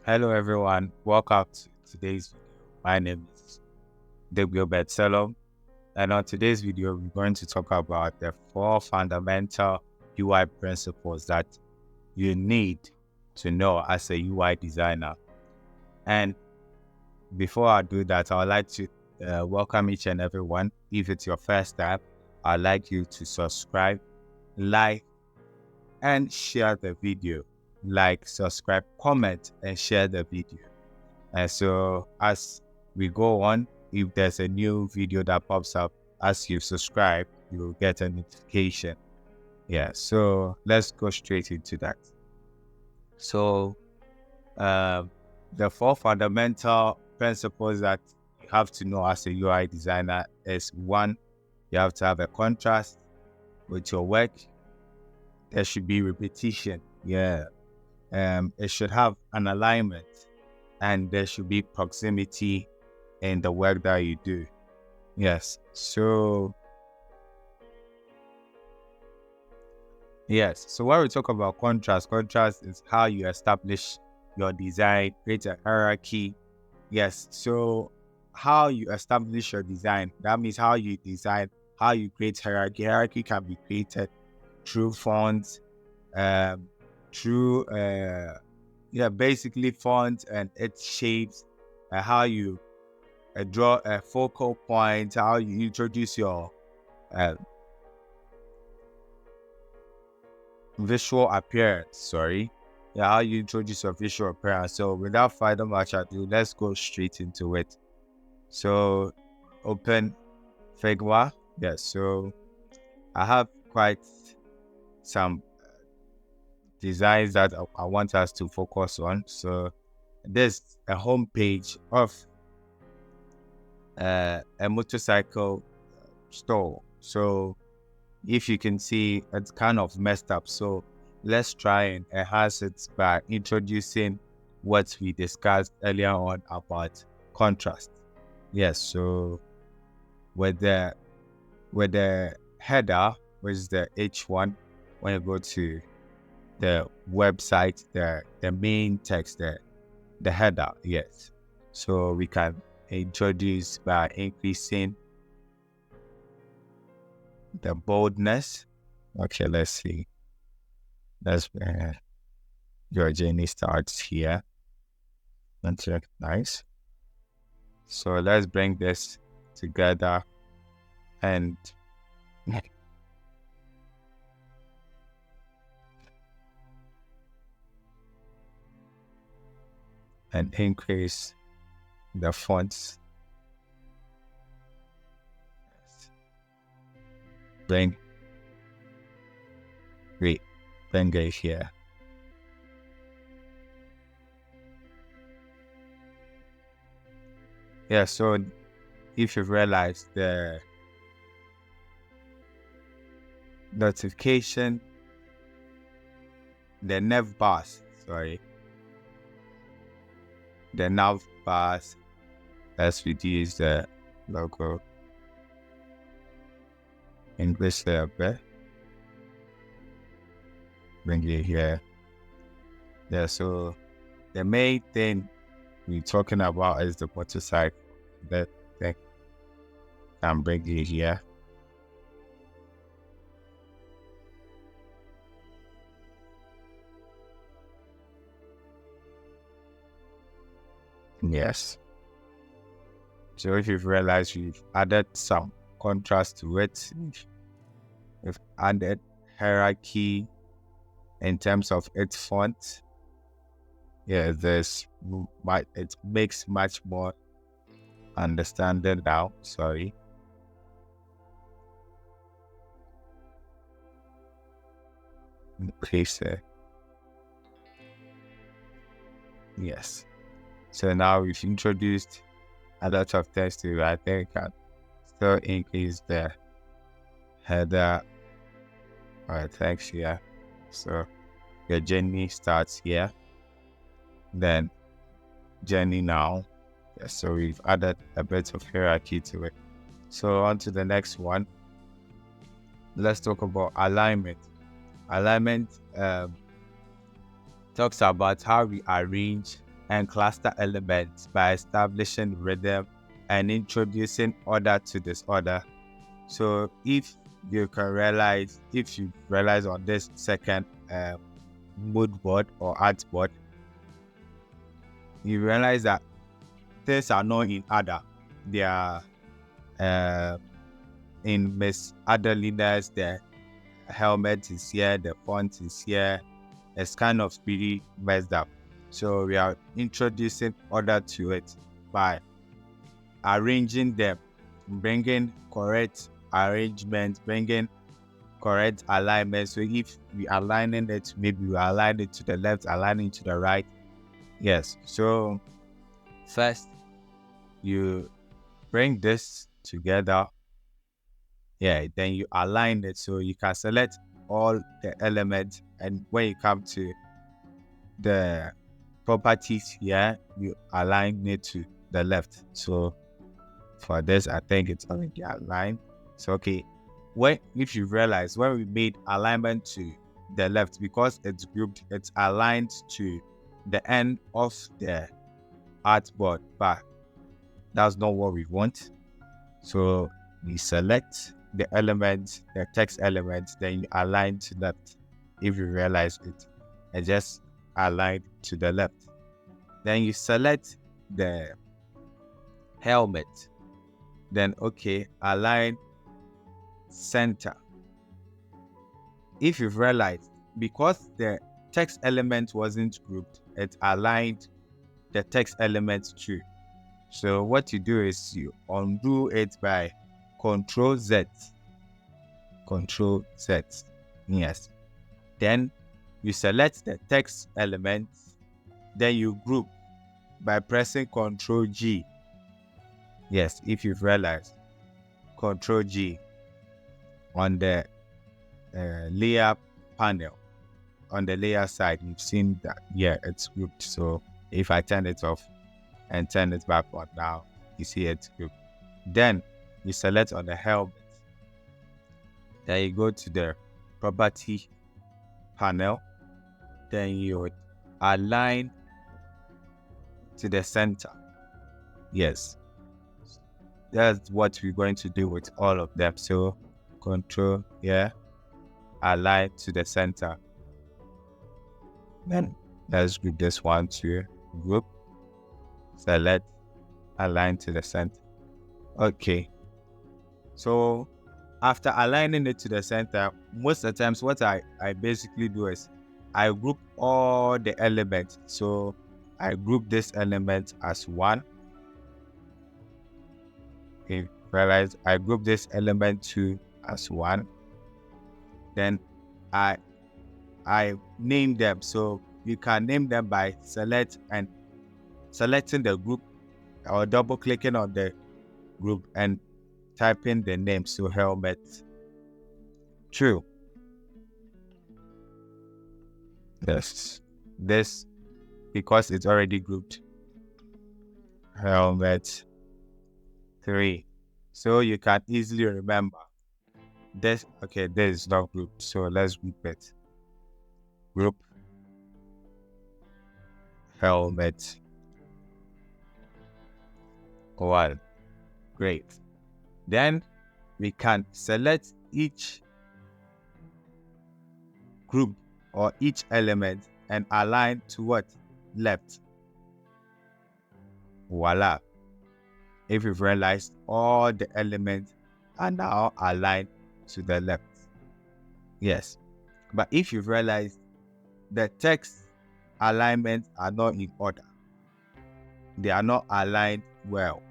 Hello everyone, welcome to today's video. My name is Gilbert Selom, and on today's video we're going to talk about the 4 fundamental UI principles that you need to know as a UI designer. And before I do that, I would like to welcome each and everyone. If it's your first time, I'd like you to subscribe, like, and share the video. Like, subscribe, comment, and share the video. And so as we go on, if there's a new video that pops up as you subscribe, you'll get a notification. Yeah, so let's go straight into that. So uh, the 4 fundamental principles that you have to know as a UI designer is: one, you have to have a contrast with your work. There should be repetition. Yeah. It should have an alignment, and there should be proximity in the work that you do. Yes. So when we talk about contrast is how you establish your design, create a hierarchy. Yes. So how you establish your design, that means how you design, how you create hierarchy. Hierarchy can be created through fonts, through basically fonts and its shapes, how you draw a focal point, how you introduce your visual appearance. How you introduce your visual appearance. So without further much ado, let's go straight into it. So open Figma. Yes, so I have quite some designs that I want us to focus on. So there's a home page of a motorcycle store. So if you can see, it's kind of messed up. So let's try and enhance it by introducing what we discussed earlier on about contrast. Yes, so with the header, which is the H1, when you go to the website, the main text, the header, yes. So we can introduce by increasing the boldness. Okay, let's see. That's where your journey starts here. That's nice. So let's bring this together and increase the fonts. Bring it here. Yeah, so if you realize the notification, the nav bars, let's reduce the logo English there a bit. Bring it here. Yeah, so the main thing we're talking about is the motorcycle. That thing. I'm bringing it here. Yes. So if you've realized we've added some contrast to it, we've added hierarchy in terms of its font. Yeah, it makes much more understanding now. Place there. Yes. So now we've introduced a lot of text to it. I think I can still increase the header. Alright, thanks here. So your journey starts here. Then journey now. Yes, so we've added a bit of hierarchy to it. So on to the next one. Let's talk about alignment. Alignment talks about how we arrange and cluster elements by establishing rhythm and introducing order to disorder. So if you realize on this second mood board or art board, you realize that things are not in order. They are in misorderliness. The helmet is here, the font is here. It's kind of pretty messed up. So we are introducing order to it by arranging them, bringing correct arrangement, bringing correct alignment. So if we aligning it, maybe we align it to the left, aligning to the right. Yes. So first you bring this together. Yeah, then you align it. So you can select all the elements, and when you come to the properties here, you align it to the left. So for this, I think it's already aligned. So okay, if you realize when we made alignment to the left, because it's grouped, it's aligned to the end of the artboard, but that's not what we want. So we select the element, the text element, then you align to left. If you realize it, and just align to the left. Then you select the helmet. Then okay, align center. If you've realized, because the text element wasn't grouped, it aligned the text element too. So what you do is you undo it by Control Z. Control Z. Yes. Then you select the text element. Then you group by pressing Control G. Yes, if you've realized, Control G on the layer panel. On the layer side, you've seen that, yeah, it's grouped. So if I turn it off and turn it back on now, you see it's grouped. Then you select on the helmet. Then you go to the property panel. Then you align to the center. Yes. That's what we're going to do with all of them. So Control, yeah, align to the center. Then let's group this one to group, select, align to the center. Okay. So after aligning it to the center, most of the times what I basically do is I group all the elements. So I group this element as one. Okay, realize I group this element 2 as one. Then I name them. So you can name them by selecting the group or double clicking on the group and typing the name. So helmet 2. Yes, this because it's already grouped. Helmet 3. So you can easily remember this. Okay, this is not grouped, so let's group it. Group helmet 1. Great. Then we can select each group or each element and align to what? Left. Voila. If you've realized, all the elements are now aligned to the left. Yes. But if you've realized the text alignments are not in order, they are not aligned well.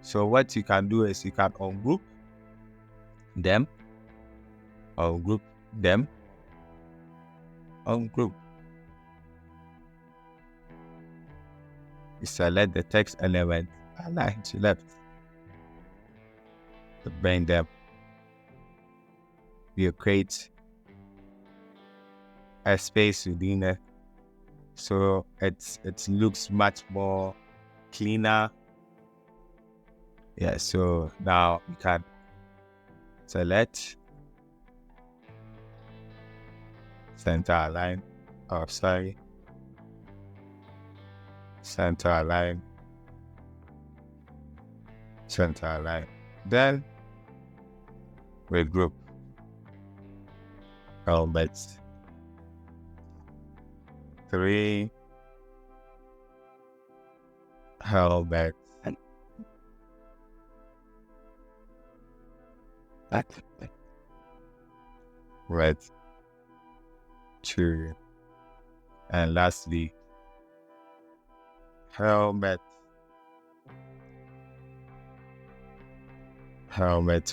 So what you can do is you can ungroup them, ungroup them, ungroup. You select the text element, align to left, to bring them. You create a space within it, so it looks much more cleaner. Yeah, so now you can select center align. Oh, sorry. center align, center align. Then we group helmets 3 helmets red 2, and lastly helmet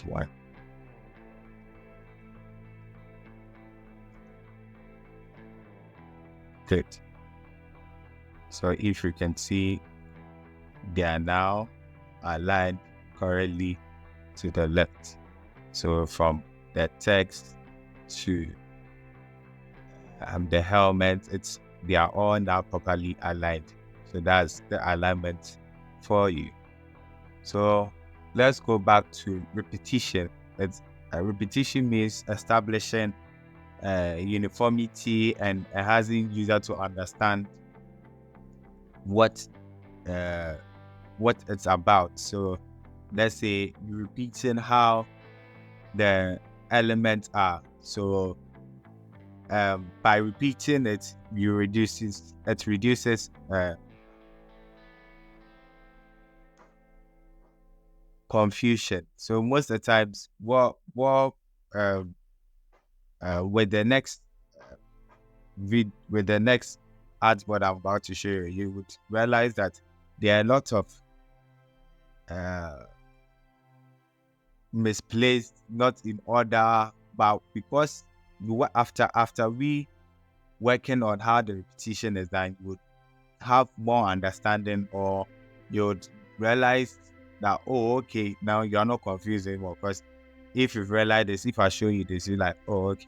1. Good. So if you can see, they are now aligned correctly to the left. So from the text to the helmet, they are all now properly aligned. So that's the alignment for you. So let's go back to repetition. Repetition means establishing uniformity and enhancing user to understand what it's about. So let's say you're repeating how the elements are. So by repeating it, it reduces confusion. So most of the times, with the next artboard I'm about to show you, you would realize that there are a lot of misplaced, not in order, but because after we working on how the repetition is done, you would have more understanding, or you would realize that, oh, okay, now you're not confused anymore. Because if you've realized this, if I show you this, you're like, oh, okay,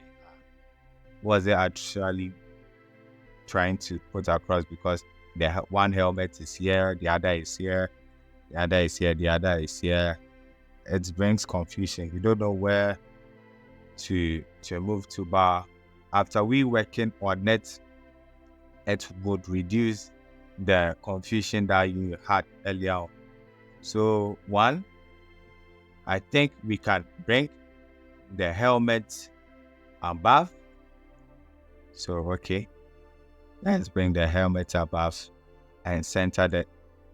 was it actually trying to put across? Because the one helmet is here, the other is here, the other is here, the other is here. It brings confusion. You don't know where to move to, but after we working on it, it would reduce the confusion that you had earlier on. So one, I think we can bring the helmet above. So okay, let's bring the helmet above and center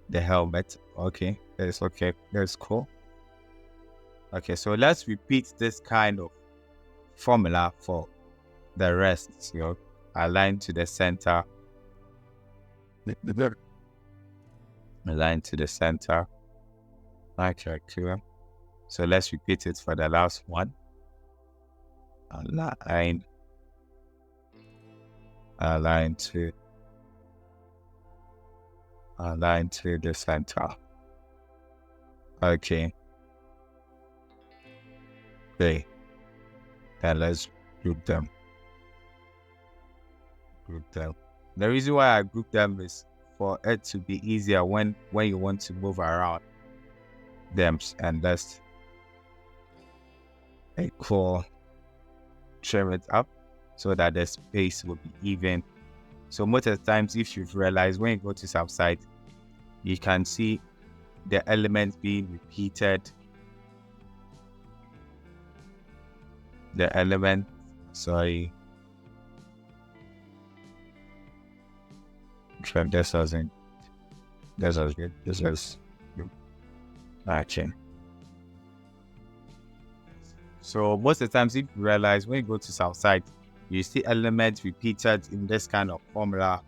the helmet. Okay, that's cool. Okay, so let's repeat this kind of formula for the rest. Align to the center, align to the center. Okay, clear. So let's repeat it for the last one. Align to the center. Okay. Okay. Then let's group them. The reason why I group them is for it to be easier when you want to move around them, and let's trim it up so that the space will be even. So most of the times, if you've realized, when you go to some site, you can see the elements being repeated. The element, sorry. This was good. This was good. Okay. So most of the times, if you realize, when you go to some site, you see elements repeated in this kind of formula,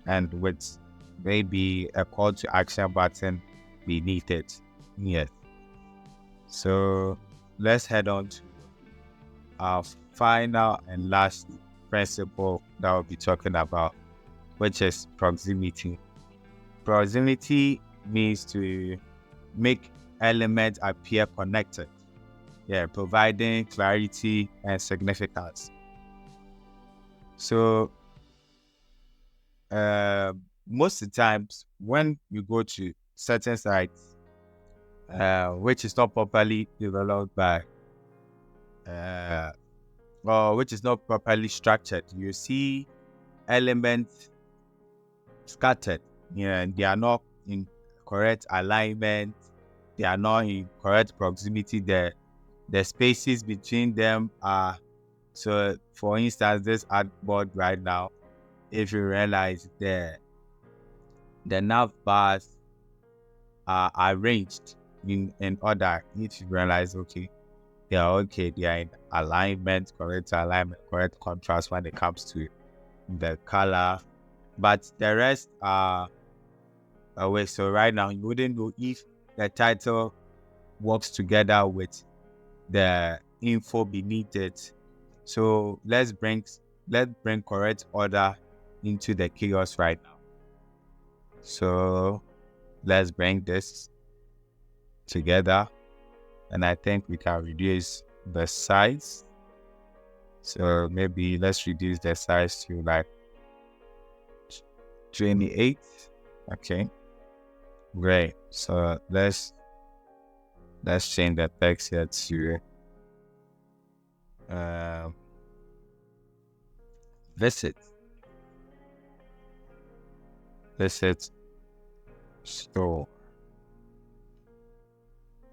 and with maybe a call to action button beneath it. Yes. So let's head on to our final and last principle that we'll be talking about, which is proximity. Proximity means to make elements appear connected. Yeah, providing clarity and significance. So most of the times when you go to certain sites which is not properly developed by or which is not properly structured, you see elements scattered. they are not in correct alignment, they are not in correct proximity. The spaces between them are, so for instance, this artboard right now, if you realize the nav bars are arranged in order. If you realize, okay, they are in alignment, correct alignment, correct contrast when it comes to the color, but the rest are away. So right now you wouldn't know if the title works together with the info beneath it. So let's bring correct order into the chaos right now. So let's bring this together, and I think we can reduce the size. So maybe let's reduce the size to like 28. Okay, great. So let's change the text here to visit store.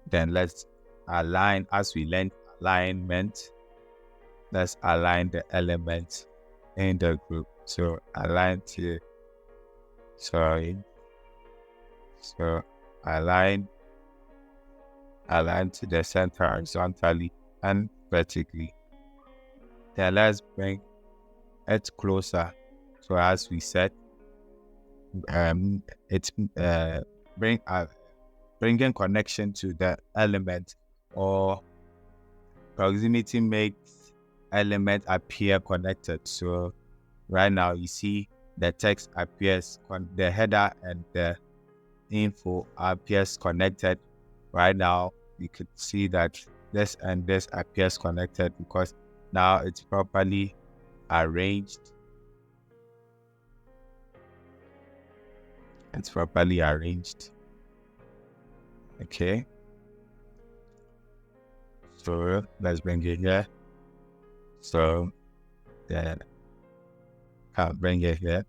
Then let's align, as we learned alignment, let's align the elements in the group. So align to align to the center horizontally and vertically. Then let's bring it closer. So as we said, it's bringing connection to the element, or proximity makes element appear connected. So right now you see the text appears, the header and the info appears connected. Right now you could see that this and this appears connected because now it's properly arranged. Okay, so let's bring it here. So then can't bring it here.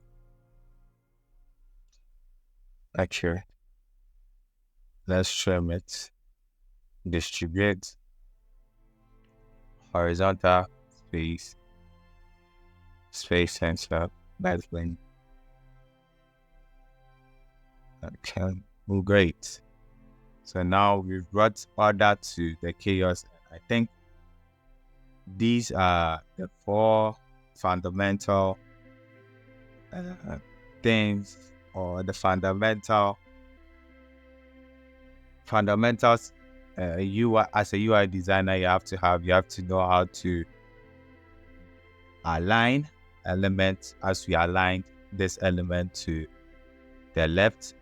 Actually, let's trim it, distribute, horizontal, space sensor. Let's bring. Okay, great. So now we've brought order to the chaos. I think these are the 4 fundamental things, or the fundamentals UI. As a UI designer, you have to know how to align elements. As we aligned this element to the left,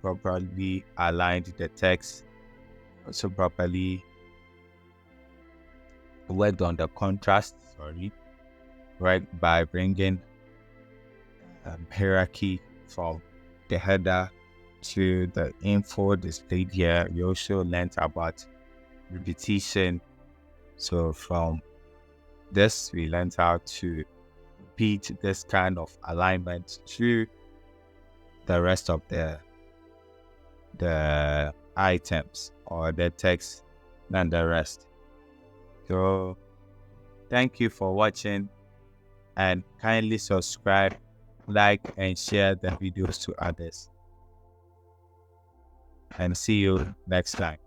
properly aligned the text, also properly worked on the contrast, right, by bringing hierarchy from the header to the info displayed here. We also learned about repetition. So from this, we learned how to repeat this kind of alignment to the rest of the items or the text and the rest. So thank you for watching, and kindly subscribe, like, and share the videos to others. And see you next time.